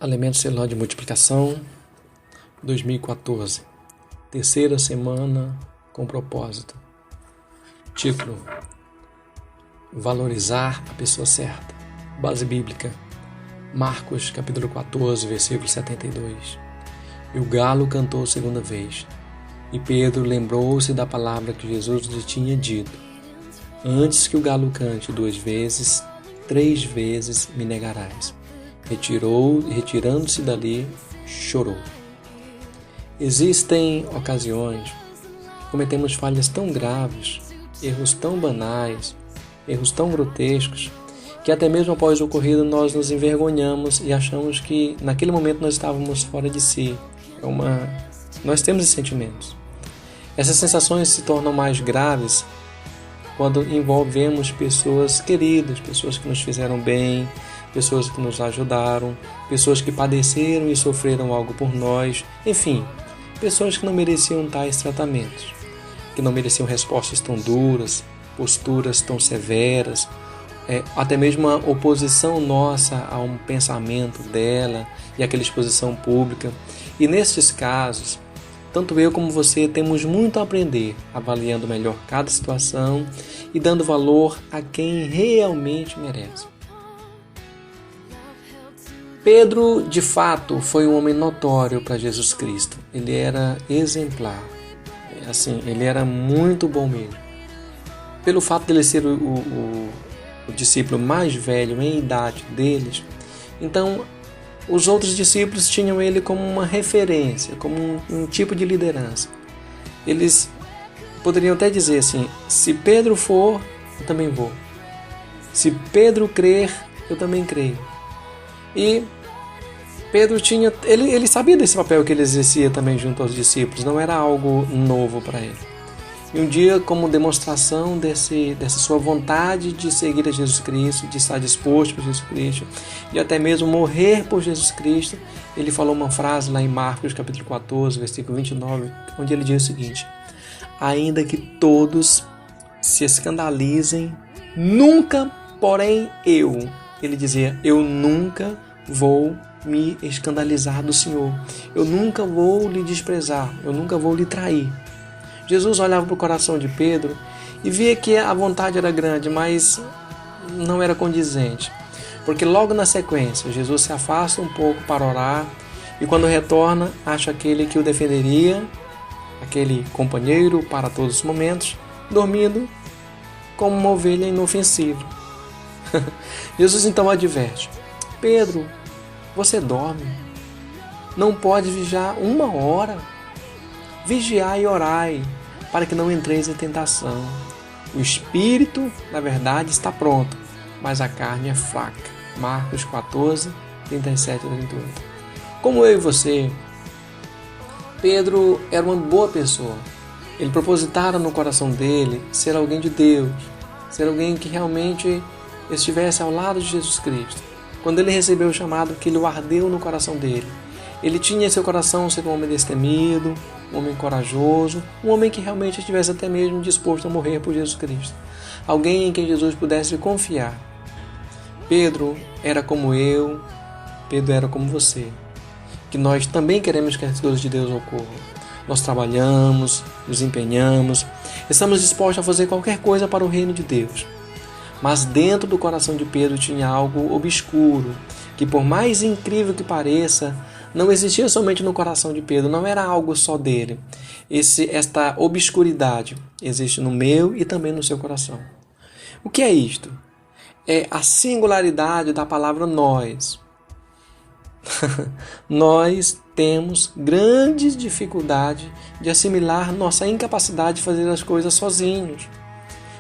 Elemento celular de multiplicação 2014. Terceira semana com propósito. Título: Valorizar a pessoa certa. Base bíblica: Marcos capítulo 14, versículo 72. E o galo cantou segunda vez. E Pedro lembrou-se da palavra que Jesus lhe tinha dito: Antes que o galo cante 2 vezes, 3 vezes me negarás. Retirando-se dali, chorou. Existem ocasiões que cometemos falhas tão graves, erros tão banais, erros tão grotescos, que até mesmo após o ocorrido nós nos envergonhamos e achamos que naquele momento nós estávamos fora de si. Nós temos esses sentimentos. Essas sensações se tornam mais graves quando envolvemos pessoas queridas, pessoas que nos fizeram bem, pessoas que nos ajudaram, pessoas que padeceram e sofreram algo por nós, enfim, pessoas que não mereciam tais tratamentos, que não mereciam respostas tão duras, posturas tão severas, até mesmo a oposição nossa a um pensamento dela e aquela exposição pública. E nesses casos, tanto eu como você temos muito a aprender, avaliando melhor cada situação e dando valor a quem realmente merece. Pedro, de fato, foi um homem notório para Jesus Cristo. Ele era exemplar. Ele era muito bom mesmo. Pelo fato de ele ser o discípulo mais velho em idade deles, então os outros discípulos tinham ele como uma referência, como um tipo de liderança. Eles poderiam até dizer assim: se Pedro for, eu também vou. Se Pedro crer, eu também creio. E Pedro ele sabia desse papel que ele exercia também junto aos discípulos, não era algo novo para ele. E um dia, como demonstração dessa sua vontade de seguir a Jesus Cristo, de estar disposto por Jesus Cristo, de até mesmo morrer por Jesus Cristo, ele falou uma frase lá em Marcos capítulo 14, versículo 29, onde ele diz o seguinte: ainda que todos se escandalizem, nunca, porém ele dizia, eu nunca vou me escandalizar do Senhor, eu nunca vou lhe desprezar, eu nunca vou lhe trair. Jesus olhava para o coração de Pedro e via que a vontade era grande, mas não era condizente. Porque logo na sequência, Jesus se afasta um pouco para orar e quando retorna, acha aquele que o defenderia, aquele companheiro para todos os momentos, dormindo como uma ovelha inofensiva. Jesus então adverte: Pedro, você dorme? Não pode vigiar 1 hora? Vigiai e orai, para que não entreis em tentação. O espírito, na verdade, está pronto, mas a carne é fraca. Marcos 14, 37 e 38. Como eu e você, Pedro era uma boa pessoa. Ele propositara no coração dele ser alguém de Deus, ser alguém que realmente estivesse ao lado de Jesus Cristo. Quando ele recebeu o chamado, que ele o ardeu no coração dele. Ele tinha em seu coração ser um homem destemido, um homem corajoso, um homem que realmente estivesse até mesmo disposto a morrer por Jesus Cristo. Alguém em quem Jesus pudesse confiar. Pedro era como eu, Pedro era como você, que nós também queremos que as coisas de Deus ocorram. Nós trabalhamos, nos empenhamos, estamos dispostos a fazer qualquer coisa para o reino de Deus. Mas dentro do coração de Pedro tinha algo obscuro, que por mais incrível que pareça, não existia somente no coração de Pedro, não era algo só dele. Esta obscuridade existe no meu e também no seu coração. O que é isto? É a singularidade da palavra nós. Nós temos grandes dificuldades de assimilar nossa incapacidade de fazer as coisas sozinhos.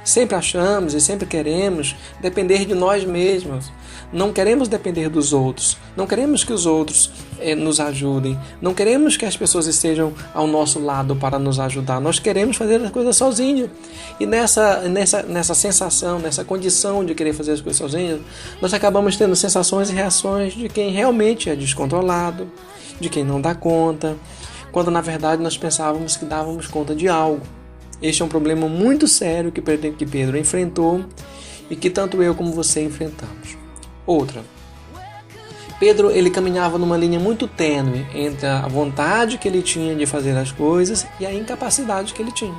Sempre achamos e sempre queremos depender de nós mesmos. Não queremos depender dos outros. Não queremos que os outros nos ajudem. Não queremos que as pessoas estejam ao nosso lado para nos ajudar. Nós queremos fazer as coisas sozinhos. E nessa sensação, nessa condição de querer fazer as coisas sozinhos, nós acabamos tendo sensações e reações de quem realmente é descontrolado, de quem não dá conta, quando na verdade nós pensávamos que dávamos conta de algo. Este é um problema muito sério que Pedro enfrentou e que tanto eu como você enfrentamos. Outra, Pedro, ele caminhava numa linha muito tênue entre a vontade que ele tinha de fazer as coisas e a incapacidade que ele tinha.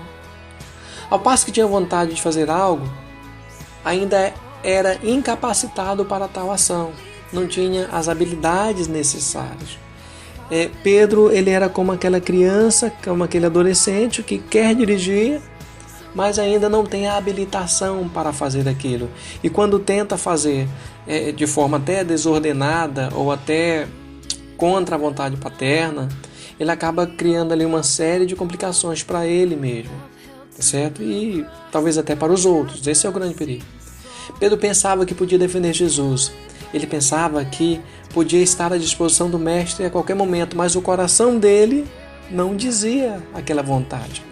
Ao passo que tinha vontade de fazer algo, ainda era incapacitado para tal ação, não tinha as habilidades necessárias. Pedro, ele era como aquela criança, como aquele adolescente que quer dirigir, mas ainda não tem a habilitação para fazer aquilo. E quando tenta fazer de forma até desordenada ou até contra a vontade paterna, ele acaba criando ali uma série de complicações para ele mesmo, certo? E talvez até para os outros. Esse é o grande perigo. Pedro pensava que podia defender Jesus. Ele pensava que podia estar à disposição do Mestre a qualquer momento, mas o coração dele não dizia aquela vontade.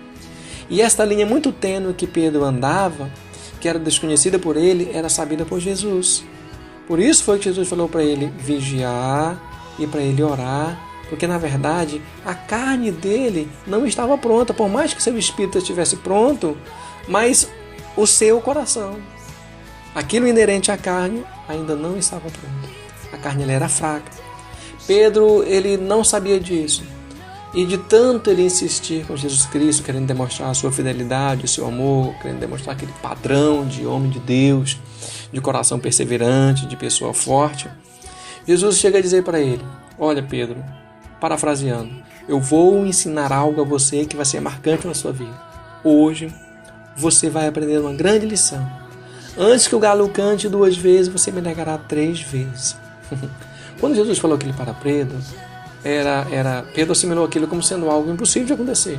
E esta linha muito tênue que Pedro andava, que era desconhecida por ele, era sabida por Jesus. Por isso foi que Jesus falou para ele vigiar e para ele orar, porque na verdade a carne dele não estava pronta, por mais que seu espírito estivesse pronto, mas o seu coração, aquilo inerente à carne, ainda não estava pronto. A carne ela era fraca. Pedro, ele não sabia disso. E de tanto ele insistir com Jesus Cristo, querendo demonstrar a sua fidelidade, o seu amor, querendo demonstrar aquele padrão de homem de Deus, de coração perseverante, de pessoa forte, Jesus chega a dizer para ele: olha, Pedro, parafraseando, eu vou ensinar algo a você que vai ser marcante na sua vida. Hoje você vai aprender uma grande lição. Antes que o galo cante 2 vezes, você me negará 3 vezes. Quando Jesus falou aquilo para Pedro, Pedro assimilou aquilo como sendo algo impossível de acontecer.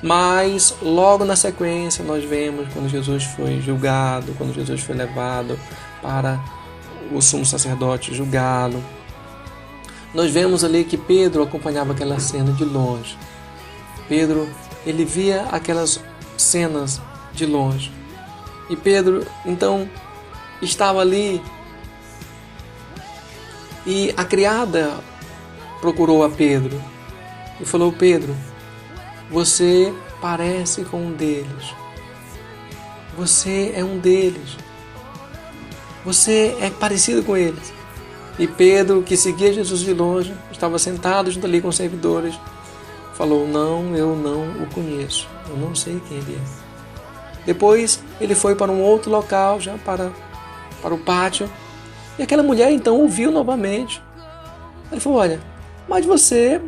Mas logo na sequência nós vemos quando Jesus foi julgado, quando Jesus foi levado para o sumo sacerdote julgá-lo, nós vemos ali que Pedro acompanhava aquela cena de longe. Pedro, ele via aquelas cenas de longe. E Pedro, então, estava ali e a criada procurou a Pedro e falou: Pedro, você parece com um deles. Você é um deles. Você é parecido com eles. E Pedro, que seguia Jesus de longe, estava sentado junto ali com os servidores, falou: não, eu não o conheço. Eu não sei quem ele é. Depois ele foi para um outro local, já para o pátio. E aquela mulher então ouviu novamente. Ele falou: olha, mas você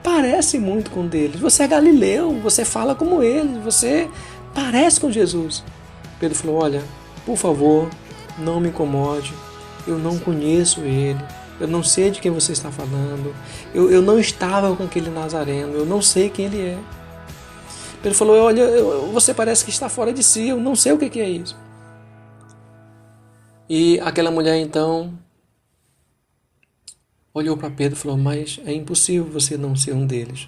parece muito com um deles. Você é galileu, você fala como eles, você parece com Jesus. Pedro falou: olha, por favor, não me incomode. Eu não conheço ele. Eu não sei de quem você está falando. Eu não estava com aquele Nazareno. Eu não sei quem ele é. Pedro falou: olha, você parece que está fora de si. Eu não sei o que é isso. E aquela mulher então olhou para Pedro e falou: mas é impossível você não ser um deles,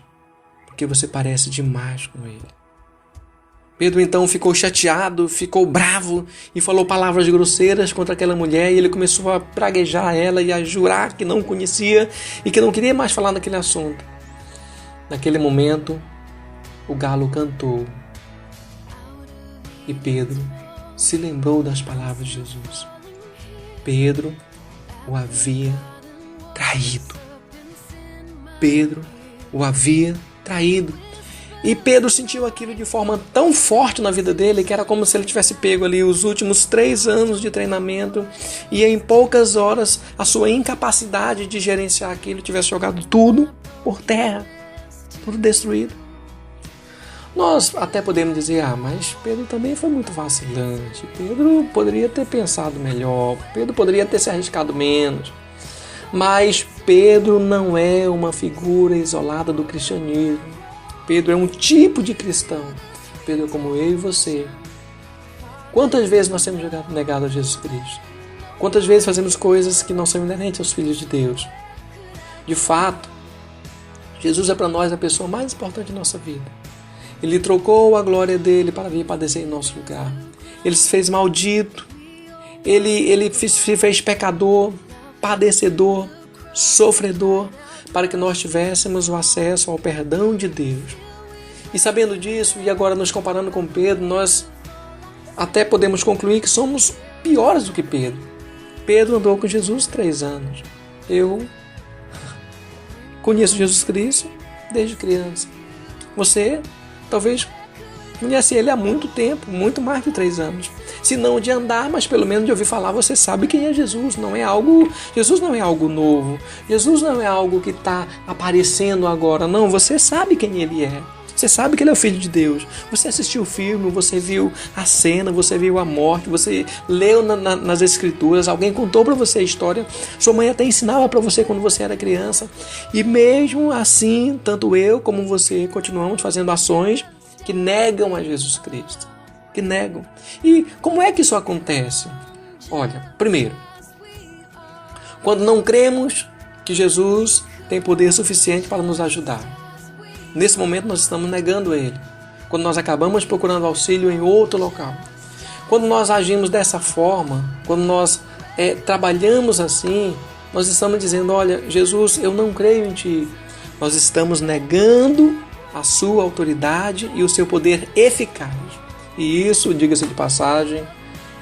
porque você parece demais com ele. Pedro então ficou chateado, ficou bravo e falou palavras grosseiras contra aquela mulher, e ele começou a praguejar ela e a jurar que não conhecia e que não queria mais falar naquele assunto. Naquele momento, o galo cantou e Pedro se lembrou das palavras de Jesus. Pedro o havia traído. Pedro o havia traído. E Pedro sentiu aquilo de forma tão forte na vida dele que era como se ele tivesse pego ali os últimos 3 anos de treinamento e em poucas horas a sua incapacidade de gerenciar aquilo tivesse jogado tudo por terra, tudo destruído. Nós até podemos dizer: mas Pedro também foi muito vacilante, Pedro poderia ter pensado melhor, Pedro poderia ter se arriscado menos. Mas Pedro não é uma figura isolada do cristianismo. Pedro é um tipo de cristão. Pedro é como eu e você. Quantas vezes nós temos negado a Jesus Cristo? Quantas vezes fazemos coisas que não são inerentes aos filhos de Deus? De fato, Jesus é para nós a pessoa mais importante da nossa vida. Ele trocou a glória dele para vir padecer em nosso lugar. Ele se fez maldito. Ele se fez pecador, padecedor, sofredor, para que nós tivéssemos o acesso ao perdão de Deus. E sabendo disso, e agora nos comparando com Pedro, nós até podemos concluir que somos piores do que Pedro. Pedro andou com Jesus 3 anos. eu conheço Jesus Cristo desde criança. Você talvez conhece Ele há muito tempo, muito mais de 3 anos. Se não de andar, mas pelo menos de ouvir falar, você sabe quem é Jesus. Jesus não é algo novo. Jesus não é algo que está aparecendo agora. Não, você sabe quem Ele é. Você sabe que Ele é o Filho de Deus. Você assistiu o filme, você viu a cena, você viu a morte, você leu nas Escrituras, alguém contou para você a história. Sua mãe até ensinava para você quando você era criança. E mesmo assim, tanto eu como você continuamos fazendo ações que negam a Jesus Cristo. Que negam. E como é que isso acontece? Olha, primeiro, quando não cremos que Jesus tem poder suficiente para nos ajudar. Nesse momento nós estamos negando Ele. Quando nós acabamos procurando auxílio em outro local. Quando nós agimos dessa forma, quando nós trabalhamos assim, nós estamos dizendo, olha, Jesus, eu não creio em Ti. Nós estamos negando a Sua autoridade e o Seu poder eficaz. E isso, diga-se de passagem,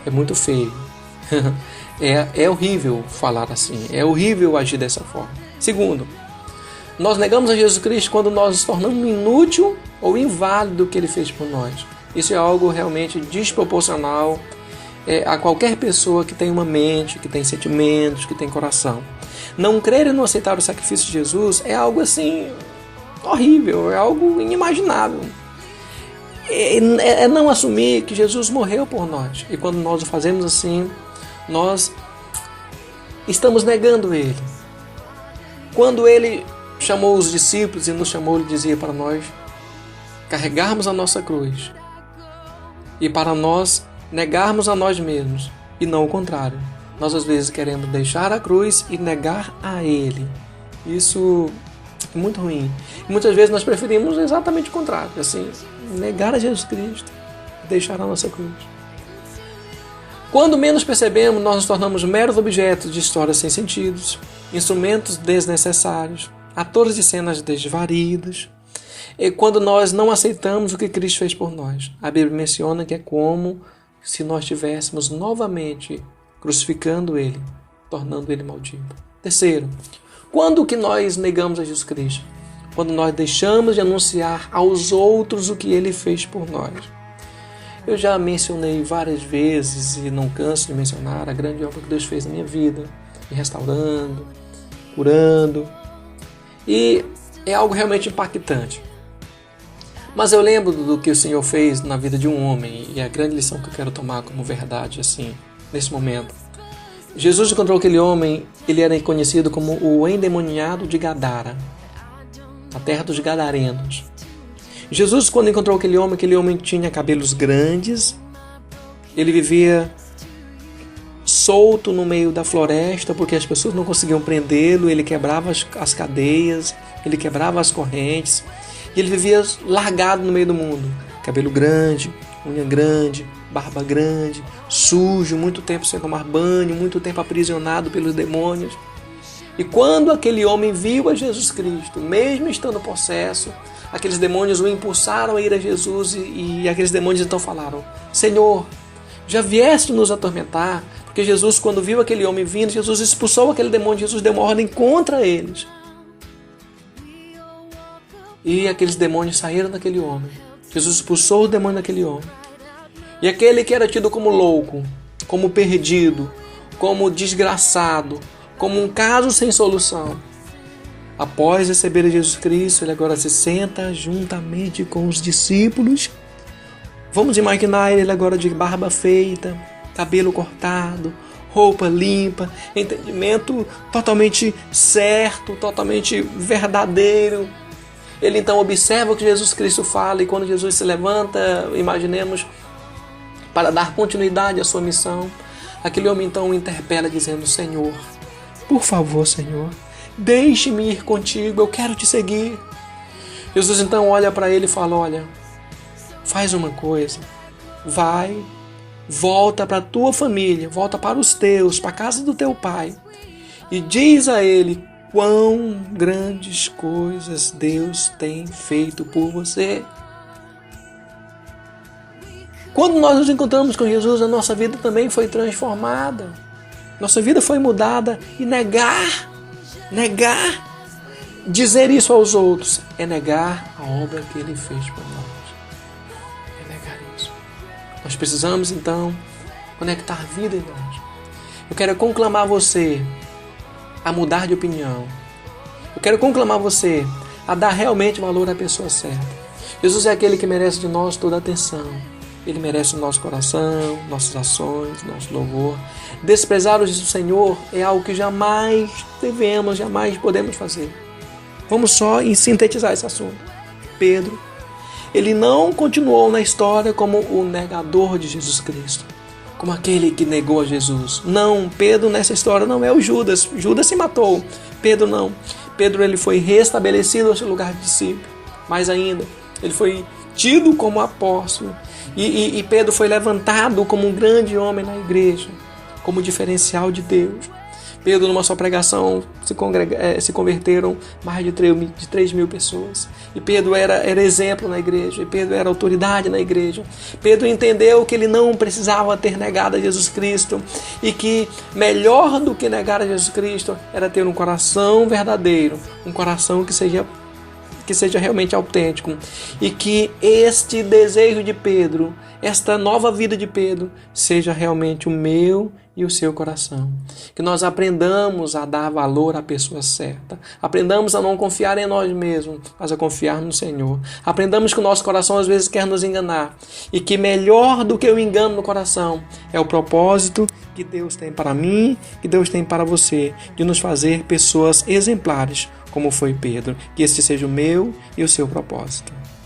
é muito feio. É horrível falar assim. É horrível agir dessa forma. Segundo, nós negamos a Jesus Cristo quando nós nos tornamos inútil ou inválido o que Ele fez por nós. Isso é algo realmente desproporcional a qualquer pessoa que tem uma mente, que tem sentimentos, que tem coração. Não crer e não aceitar o sacrifício de Jesus é algo assim horrível, é algo inimaginável. É não assumir que Jesus morreu por nós. E quando nós o fazemos assim, nós estamos negando Ele. Quando Ele chamou os discípulos e nos chamou, Ele dizia para nós carregarmos a nossa cruz e para nós negarmos a nós mesmos e não o contrário. Nós às vezes queremos deixar a cruz e negar a Ele. Isso é muito ruim. E muitas vezes nós preferimos exatamente o contrário, assim, negar a Jesus Cristo e deixar a nossa cruz. Quando menos percebemos, nós nos tornamos meros objetos de histórias sem sentidos, instrumentos desnecessários, atores de cenas desvaridas. E quando nós não aceitamos o que Cristo fez por nós, a Bíblia menciona que é como se nós estivéssemos novamente crucificando Ele, tornando Ele maldito. Terceiro, quando que nós negamos a Jesus Cristo? Quando nós deixamos de anunciar aos outros o que Ele fez por nós. Eu já mencionei várias vezes e não canso de mencionar a grande obra que Deus fez na minha vida, me restaurando, curando. E é algo realmente impactante. Mas eu lembro do que o Senhor fez na vida de um homem, e a grande lição que eu quero tomar como verdade, assim, nesse momento. Jesus encontrou aquele homem, ele era conhecido como o endemoniado de Gadara, a terra dos Gadarenos. Jesus, quando encontrou aquele homem tinha cabelos grandes, ele vivia solto no meio da floresta, porque as pessoas não conseguiam prendê-lo, ele quebrava as cadeias, ele quebrava as correntes, e ele vivia largado no meio do mundo. Cabelo grande, unha grande, barba grande, sujo, muito tempo sem tomar banho, muito tempo aprisionado pelos demônios. E quando aquele homem viu a Jesus Cristo, mesmo estando possesso, aqueles demônios o impulsaram a ir a Jesus e aqueles demônios então falaram: Senhor, já vieste nos atormentar? Porque Jesus, quando viu aquele homem vindo, Jesus expulsou aquele demônio, Jesus deu uma ordem contra eles. E aqueles demônios saíram daquele homem. Jesus expulsou o demônio daquele homem. E aquele que era tido como louco, como perdido, como desgraçado, como um caso sem solução, após receber Jesus Cristo, ele agora se senta juntamente com os discípulos. Vamos imaginar ele agora de barba feita, cabelo cortado, roupa limpa, entendimento totalmente certo, totalmente verdadeiro. Ele então observa o que Jesus Cristo fala e quando Jesus se levanta, imaginemos, para dar continuidade à sua missão, aquele homem então o interpela dizendo: Senhor, por favor, Senhor, deixe-me ir contigo, eu quero te seguir. Jesus então olha para ele e fala: olha, faz uma coisa, vai, volta para a tua família, volta para os teus, para a casa do teu pai e diz a ele quão grandes coisas Deus tem feito por você. Quando nós nos encontramos com Jesus, a nossa vida também foi transformada. Nossa vida foi mudada e negar Negar, dizer isso aos outros, é negar a obra que ele fez por nós. É negar isso. Nós precisamos, então, conectar vida em nós. Eu quero conclamar você a mudar de opinião. Eu quero conclamar você a dar realmente valor à pessoa certa. Jesus é aquele que merece de nós toda a atenção. Ele merece o nosso coração, nossas ações, nosso louvor. Desprezar o Senhor é algo que jamais devemos, jamais podemos fazer. Vamos só sintetizar esse assunto. Pedro, ele não continuou na história como o negador de Jesus Cristo, como aquele que negou a Jesus. Não, Pedro nessa história não é o Judas. Judas se matou. Pedro não. Pedro ele foi restabelecido ao seu lugar de discípulo. Mais ainda, ele foi tido como apóstolo. E Pedro foi levantado como um grande homem na igreja, como diferencial de Deus. Pedro, numa só pregação, se converteram mais de 3 mil pessoas. E Pedro era exemplo na igreja. E Pedro era autoridade na igreja. Pedro entendeu que ele não precisava ter negado a Jesus Cristo. E que melhor do que negar a Jesus Cristo era ter um coração verdadeiro. Um coração que seja realmente autêntico. E que este desejo de Pedro, esta nova vida de Pedro, seja realmente o meu e o seu coração. Que nós aprendamos a dar valor à pessoa certa. Aprendamos a não confiar em nós mesmos, mas a confiar no Senhor. Aprendamos que o nosso coração às vezes quer nos enganar. E que melhor do que o engano no coração é o propósito que Deus tem para mim, que Deus tem para você, de nos fazer pessoas exemplares, como foi Pedro. Que este seja o meu e o seu propósito.